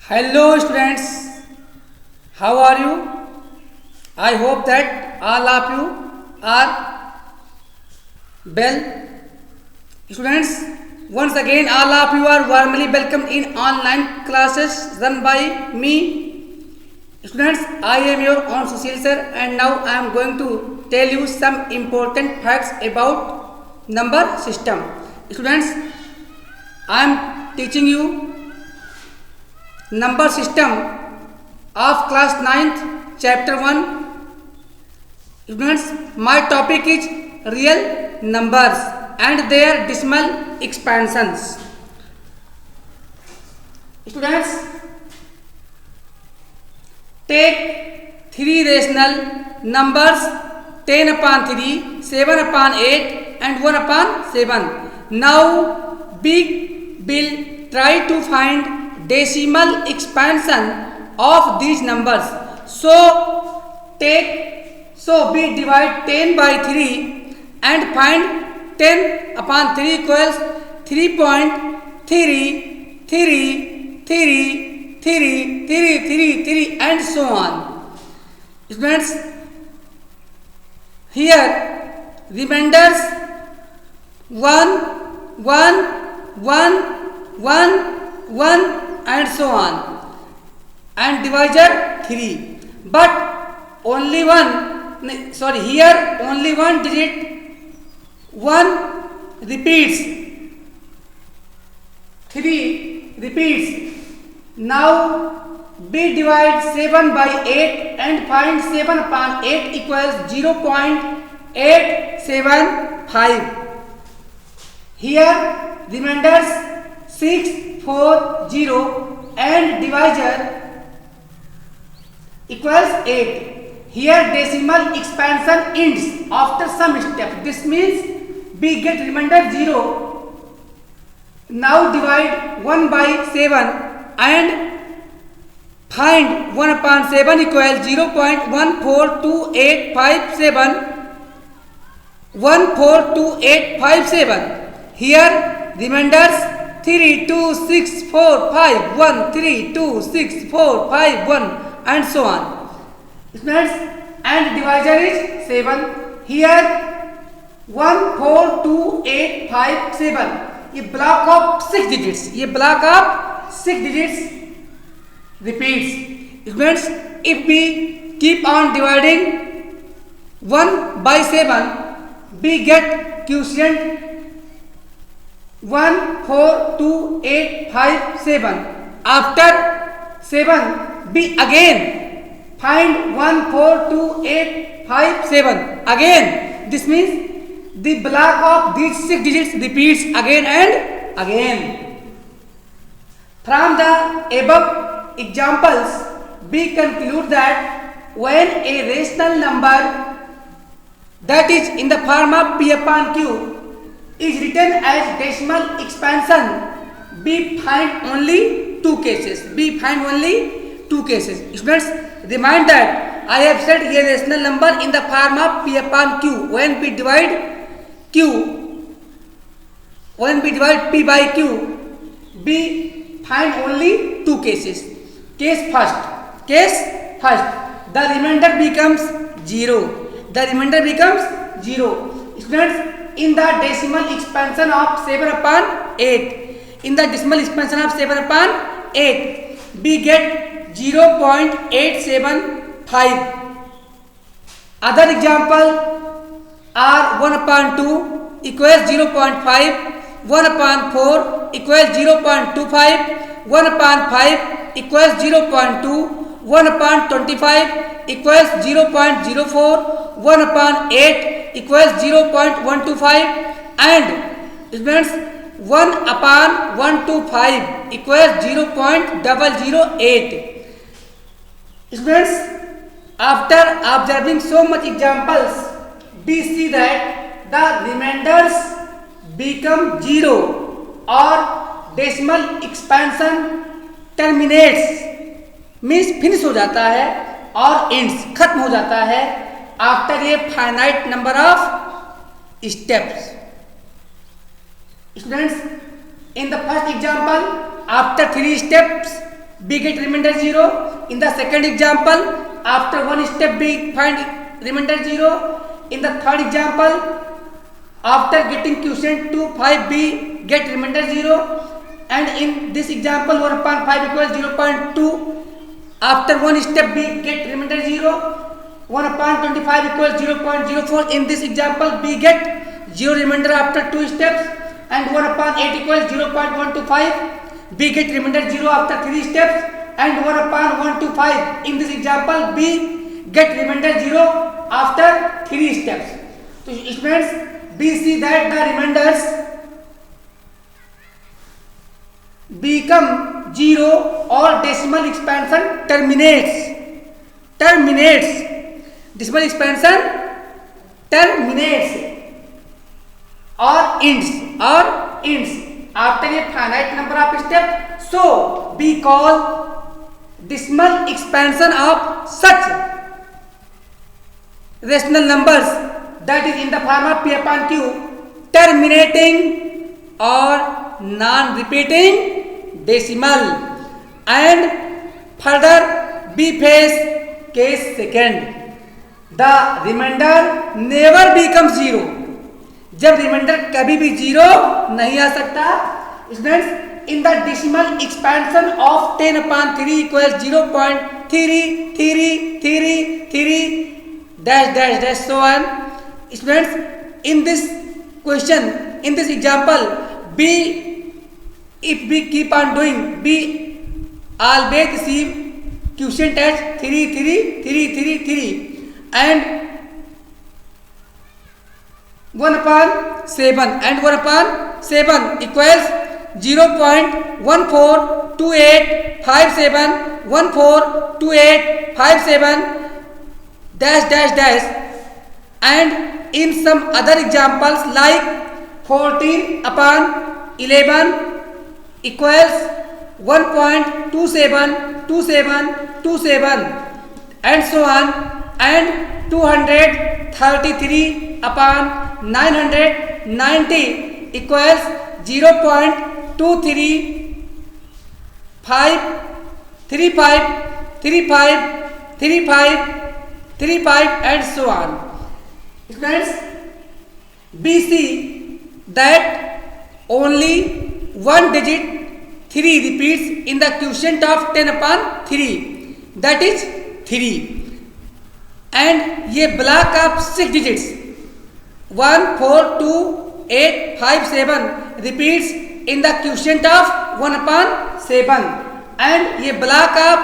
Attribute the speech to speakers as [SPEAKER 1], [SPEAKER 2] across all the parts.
[SPEAKER 1] Hello students, how are you? I hope that all of you are well. Students, once again all of you are warmly welcomed in online classes run by me. Students, I am your own Sushil sir and now I am going to tell you some important facts about number system. Students, I am teaching you number system of class 9th chapter 1. Students, my topic is real numbers and their decimal expansions. Students, take three rational numbers 10 upon 3, 7 upon 8 and 1 upon 7. Now we will try to find decimal expansion of these numbers. So we divide 10 by 3 and find 10 upon 3 equals 3.333333 and so on. Students, here remainders 1, 1, 1, 1, 1 and so on, and divisor 3, but only here only one digit 1 repeats, 3 repeats. Now we divide 7 by 8 and find 7 upon 8 equals 0.875. Here remainders 6, 4, 0 and divisor equals 8. Here decimal expansion ends after some step. This means we get remainder 0. Now divide 1 by 7 and find 1 upon 7 equals 0.142857. 142857. Here remainders 3, 2, 6, 4, 5, 1, 3, 2, 6, 4, 5, 1 and so on. And divisor is 7. Here 142857. ये block of 6 digits. Repeats. It means if we keep on dividing 1 by 7, we get quotient 14287. After 7 we again find 14287 again. This means the block of these 6 digits repeats again and again. From the above examples we conclude that when a rational number that is in the form of p upon q is written as decimal expansion, we find only two cases. Students, remind that I have said a rational number in the form of p upon q. When we divide p by q, we find only two cases. Case first, the remainder becomes 0. Students, in the decimal expansion of 7 upon 8, we get 0.875. Other example are 1 upon 2 equals 0.5, 1 upon 4 equals 0.25, 1 upon 5 equals 0.2, 1 upon 25 equals 0.04, 1 upon 8 equals 0.125 and students 1 upon 125 equals 0.008. Students, after observing so much examples, we see that the remainders become 0 or decimal expansion terminates, means finish हो जाता है और ends खत्म हो जाता है after a finite number of steps. Students, in the first example, after 3 steps B get remainder 0. In the second example, after one step B find remainder 0. In the third example, after getting quotient 2 5 B get remainder 0. And in this example 1 upon 5 equals 0.2. After one step B get remainder 0. 1 upon 25 equals 0.04. In this example B get 0 remainder after 2 steps. And 1 upon 8 equals 0.125. B get remainder 0 after 3 steps. And 1 upon 125. In this example B get remainder 0 after 3 steps. So it means we see that the remainders become 0 or decimal expansion terminates. Decimal expansion terminates or ends after a finite number of steps. So we call decimal expansion of such rational numbers, that is in the form of P upon Q, terminating or non-repeating decimal. And further B face case second, the remainder never becomes 0. जब reminder कभी भी 0 नहीं आ सकता, students in the decimal expansion of 10 upon 3 equals 0.3333 dash so on. Students, in this question, in this example, B, if we keep on doing, B always receive quotient as 33333 and 1 upon 7 and 1 upon 7 equals 0.142857 142857 dash and in some other examples like 14 upon 11 equals 1.272727 and so on, and 233 upon 990 equals 0.23353535 and so on. Friends, we see that only one digit 3 repeats in the quotient of 10 upon 3, that is 3, and ये block of 6 digits 1 4 2 8 5 7 repeats in the quotient of 1 upon 7, and ये block of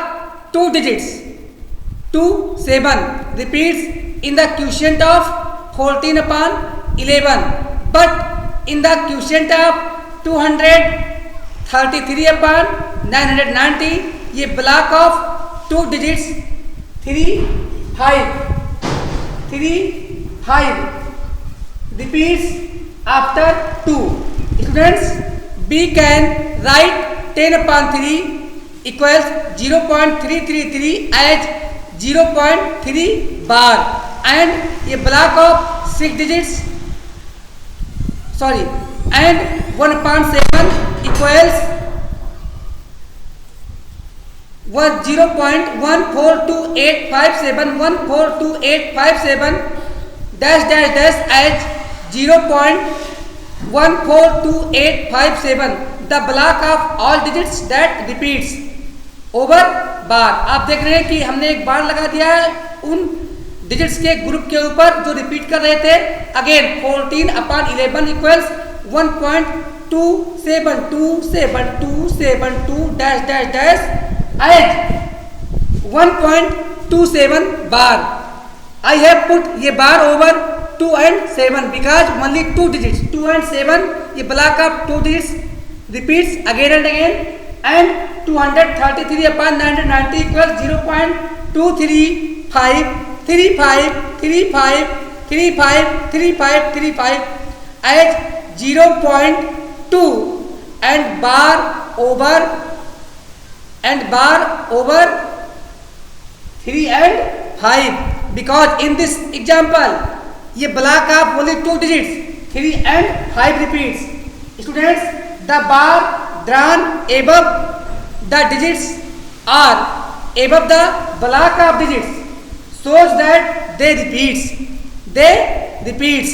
[SPEAKER 1] 2 digits 2 7 repeats in the quotient of 14 upon 11, but in the quotient of 233 upon 990 ये block of 2 digits 3 5 repeats after 2. Students, we can write 10 upon 3 equals 0.333 as 0.3 bar, and a block of 6 digits and 1 upon 7 equals 0.142857 dash as 0.142857, the block of all digits that repeats over bar. आप देख रहे हैं कि हमने एक बार लगा दिया है उन डिजिट्स के ग्रुप के ऊपर जो रिपीट कर रहे थे. Again 14 upon 11 equals 1.27272 dash as 1.27 bar. I have put ये bar over 2 and 7 because only 2 digits 2 and 7 ये block of 2 digits repeats again and again, and 233 upon 990 equals 0.235353535 as 0.2 and bar over 3 and 5, because in this example ये block of only 2 digits 3 and 5 repeats. Students, the bar drawn above the digits are above the block of digits shows that they repeats.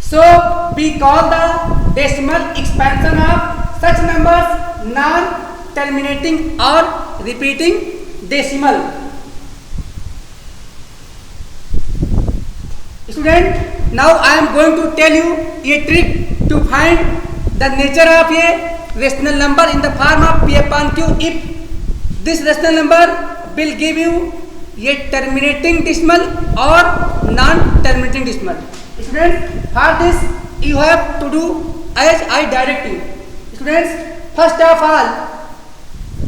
[SPEAKER 1] So we call the decimal expansion of such numbers non-terminating or repeating decimal. Student, now I am going to tell you a trick to find the nature of a rational number in the form of P upon Q if this rational number will give you a terminating decimal or non-terminating decimal. Students, for this you have to do as I direct you. Students, first of all,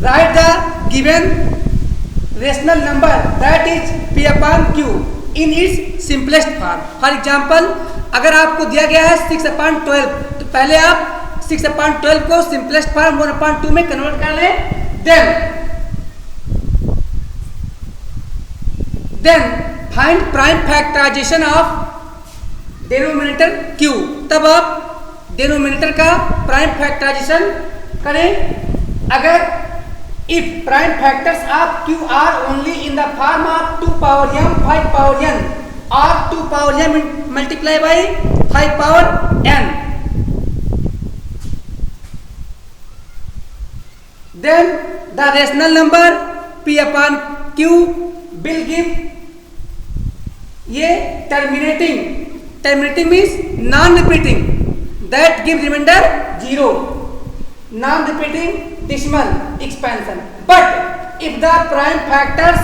[SPEAKER 1] write the given rational number, that is P upon Q, in its simplest form. For example, अगर आपको दिया गया है 6/12, तो पहले आप 6/12 को simplest form 1/2 में कन्वर्ट कर लें. Then find prime factorization of denominator Q. तब आप denominator का prime factorization करें. अगर if prime factors of Q are only in the form of 2 power m 5 power n or 2 power m multiply by 5 power n, then the rational number P upon Q will give ये terminating means non-repeating, that give remainder 0, non-repeating decimal expansion. But if the prime factors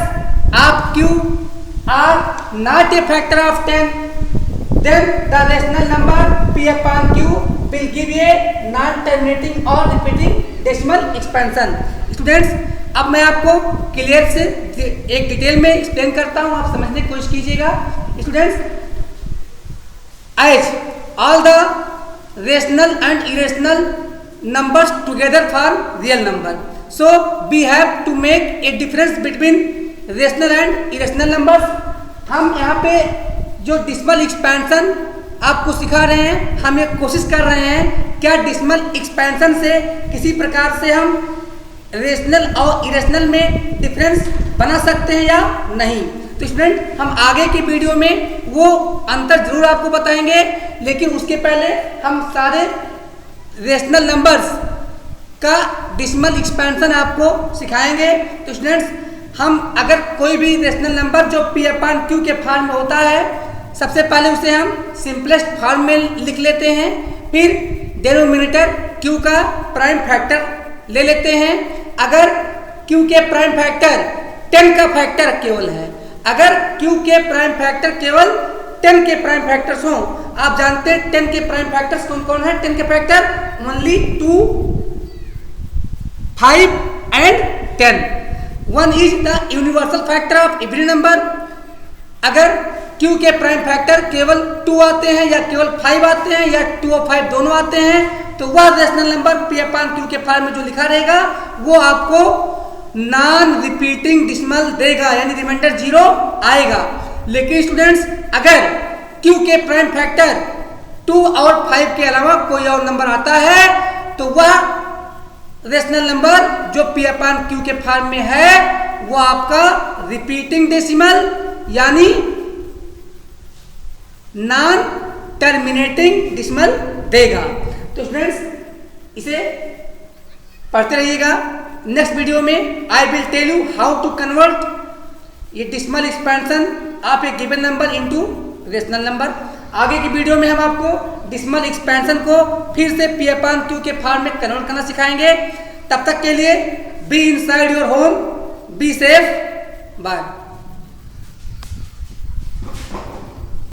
[SPEAKER 1] of Q are not a factor of 10, then the rational number P upon Q will give a non-terminating or repeating decimal expansion. Students, अब मैं आपको clear से एक detail में explain करता हूं, आप समझने की कोशिश कीजिएगा. Students, as all the rational and irrational numbers together form real number, so we have to make a difference between rational and irrational numbers. हम यहाँ पे जो डिसिमल एक्सपेंशन आपको सिखा रहे हैं, हम ये कोशिश कर रहे हैं क्या डिसिमल एक्सपेंशन से किसी प्रकार से हम रेशनल और इरेशनल में डिफरेंस बना सकते हैं या नहीं. तो स्टूडेंट, हम आगे की वीडियो में वो अंतर जरूर आपको बताएंगे, लेकिन उसके पहले हम सारे रेशनल नंबर्स का डिसिमल एक्सपेंशन आपको सिखाएंगे. तो स्टूडेंट्स, हम अगर कोई भी रेशनल नंबर जो P upon Q के फॉर्म में होता है, सबसे पहले उसे हम सिंपलेस्ट फॉर्म में लिख लेते हैं, फिर डिनोमिनेटर Q का प्राइम फैक्टर ले लेते हैं. अगर Q के प्राइम फैक्टर 10 का फैक्टर केवल है, अगर Q के प्राइम फैक्टर केवल 10 के प्राइम फैक्टर्स हों, आप जानते हैं 10 के प्राइम फैक्टर्स कौन कौन है. 10 के factor only 2, 5 and 10. 1 is the universal factor of every number. अगर Q के प्राइम फैक्टर केवल 2 आते हैं या केवल 5 आते हैं या 2 और 5 दोनों आते हैं, तो वह rational number P upon Q के फॉर्म में जो लिखा रहेगा वो आपको नॉन रिपीटिंग डिसिमल देगा, यानी रिमाइंडर 0 आएगा. लेकिन स्टूडेंट्स, अगर Q के प्राइम फैक्टर 2 और 5 के अलावा कोई और नंबर आता है, तो वह रेशनल नंबर जो P upon Q के फॉर्म में है वो आपका रिपीटिंग डेसिमल यानी नॉन टर्मिनेटिंग डेसिमल देगा. तो स्टूडेंट्स, इसे पढ़ते रहिएगा. नेक्स्ट वीडियो में I will tell you how to convert ये decimal expansion of a given number into rational number. आगे की वीडियो में हम आपको डेसिमल एक्सपेंशन को फिर से P upon Q के फॉर्म में कन्वर्ट करना सिखाएंगे. तब तक के लिए be inside your home, be safe, bye.